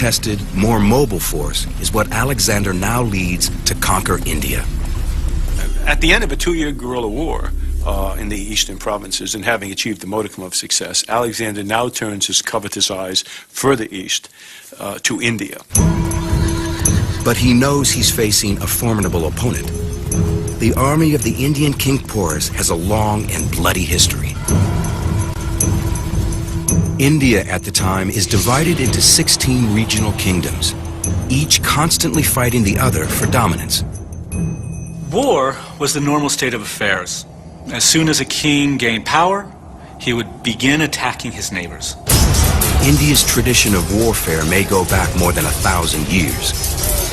battle-tested, more mobile force is what Alexander now leads to conquer India. At the end of a 2-year guerrilla war in the eastern provinces, and having achieved a modicum of success, Alexander now turns his covetous eyes further east to India. But he knows he's facing a formidable opponent. The army of the Indian King Porus has a long and bloody history. India at the time is divided into 16 regional kingdoms, each constantly fighting the other for dominance. War was the normal state of affairs. As soon as a king gained power, he would begin attacking his neighbors. India's tradition of warfare may go back more than 1,000 years,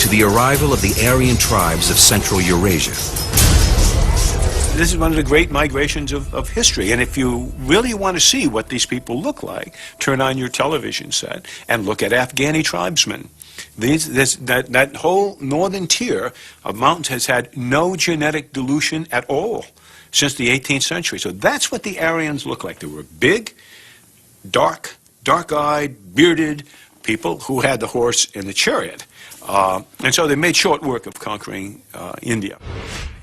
to the arrival of the Aryan tribes of Central Eurasia. This is one of the great migrations of history, and if you really want to see what these people look like, turn on your television set and look at Afghani tribesmen. That whole northern tier of mountains has had no genetic dilution at all since the 18th century. So that's what the Aryans look like. They were big, dark-eyed, bearded people who had the horse and the chariot. And so they made short work of conquering India.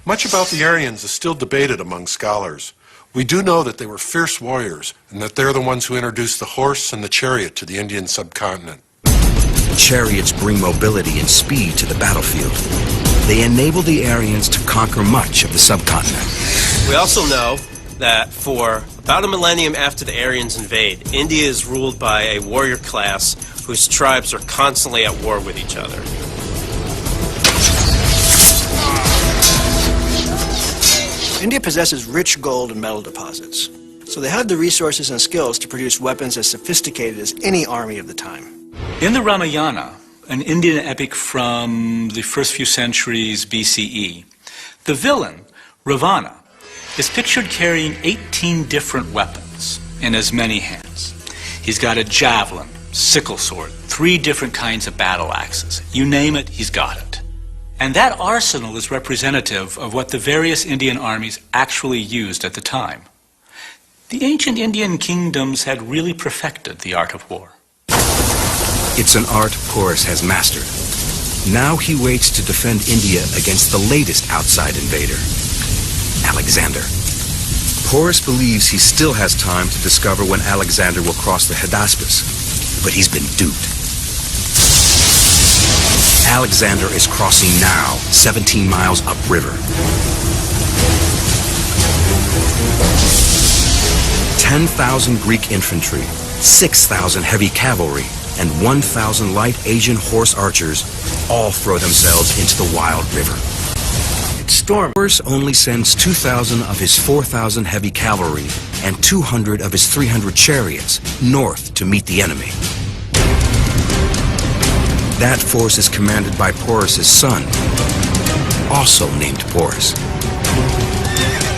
Much about the Aryans is still debated among scholars. We do know that they were fierce warriors, and that they're the ones who introduced the horse and the chariot to the Indian subcontinent. Chariots bring mobility and speed to the battlefield. They enable the Aryans to conquer much of the subcontinent. We also know that for about a millennium after the Aryans invade, India is ruled by a warrior class whose tribes are constantly at war with each other. India possesses rich gold and metal deposits, so they had the resources and skills to produce weapons as sophisticated as any army of the time. In the Ramayana, an Indian epic from the first few centuries BCE, the villain, Ravana, is pictured carrying 18 different weapons in as many hands. He's got a javelin, sickle sword, 3 different kinds of battle axes. You name it, he's got it. And that arsenal is representative of what the various Indian armies actually used at the time. The ancient Indian kingdoms had really perfected the art of war. It's an art Porus has mastered. Now he waits to defend India against the latest outside invader, Alexander. Porus believes he still has time to discover when Alexander will cross the Hydaspes, but he's been duped. Alexander is crossing now, 17 miles upriver. 10,000 Greek infantry, 6,000 heavy cavalry, and 1,000 light Asian horse archers all throw themselves into the wild river. It's storming. Porus only sends 2,000 of his 4,000 heavy cavalry and 200 of his 300 chariots north to meet the enemy. That force is commanded by Porus's son, also named Porus.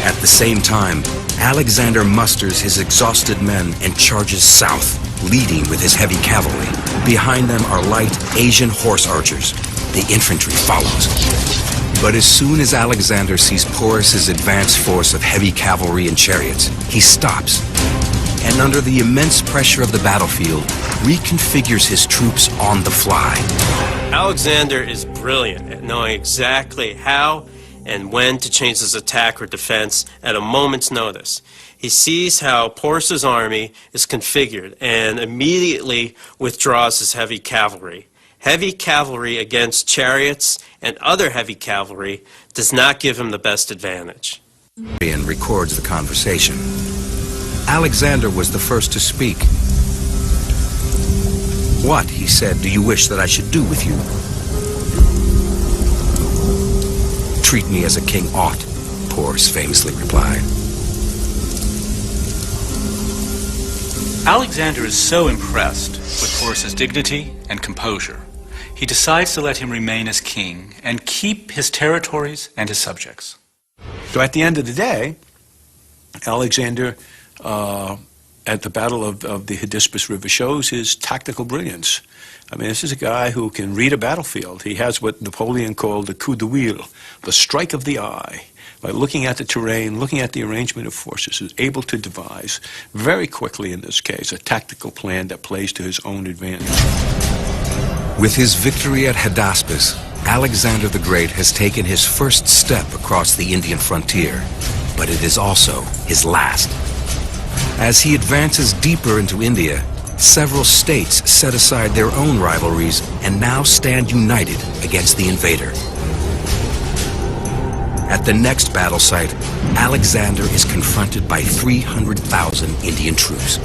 At the same time, Alexander musters his exhausted men and charges south, leading with his heavy cavalry. Behind them are light Asian horse archers. The infantry follows. But as soon as Alexander sees Porus's advanced force of heavy cavalry and chariots, he stops, and under the immense pressure of the battlefield, reconfigures his troops on the fly. Alexander is brilliant at knowing exactly how and when to change his attack or defense at a moment's notice. He sees how Porus's army is configured and immediately withdraws his heavy cavalry. Heavy cavalry against chariots and other heavy cavalry does not give him the best advantage. And records the conversation. Alexander was the first to speak. "What," he said, "do you wish that I should do with you?" "Treat me as a king ought," Porus famously replied. Alexander is so impressed with Porus's dignity and composure, he decides to let him remain as king and keep his territories and his subjects. So at the end of the day, Alexander, at the Battle of the Hydaspes River, shows his tactical brilliance. I mean, this is a guy who can read a battlefield. He has what Napoleon called the coup d'oeil, the strike of the eye. By looking at the terrain, looking at the arrangement of forces, is able to devise very quickly, in this case, a tactical plan that plays to his own advantage. With his victory at Hydaspes, Alexander the Great has taken his first step across the Indian frontier, but it is also his last. As he advances deeper into India, several states set aside their own rivalries and now stand united against the invader. At the next battle site, Alexander is confronted by 300,000 Indian troops.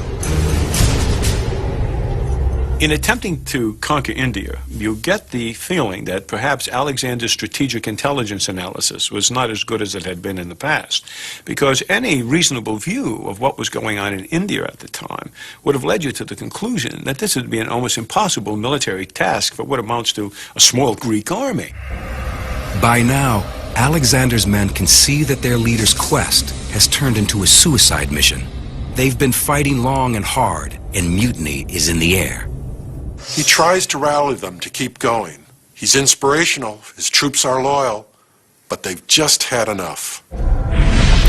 In attempting to conquer India, you get the feeling that perhaps Alexander's strategic intelligence analysis was not as good as it had been in the past, because any reasonable view of what was going on in India at the time would have led you to the conclusion that this would be an almost impossible military task for what amounts to a small Greek army. By now, Alexander's men can see that their leader's quest has turned into a suicide mission. They've been fighting long and hard, and mutiny is in the air. He tries to rally them to keep going. He's inspirational, his troops are loyal, but they've just had enough.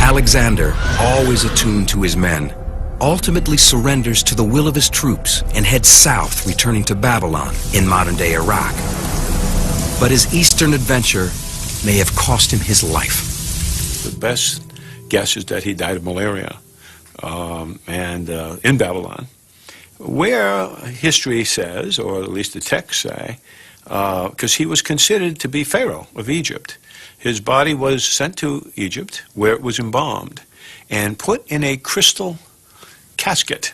Alexander, always attuned to his men, ultimately surrenders to the will of his troops and heads south, returning to Babylon in modern-day Iraq. But his eastern adventure may have cost him his life. The best guess is that he died of malaria in Babylon, where history says, or at least the texts say, because he was considered to be Pharaoh of Egypt. His body was sent to Egypt, where it was embalmed, and put in a crystal casket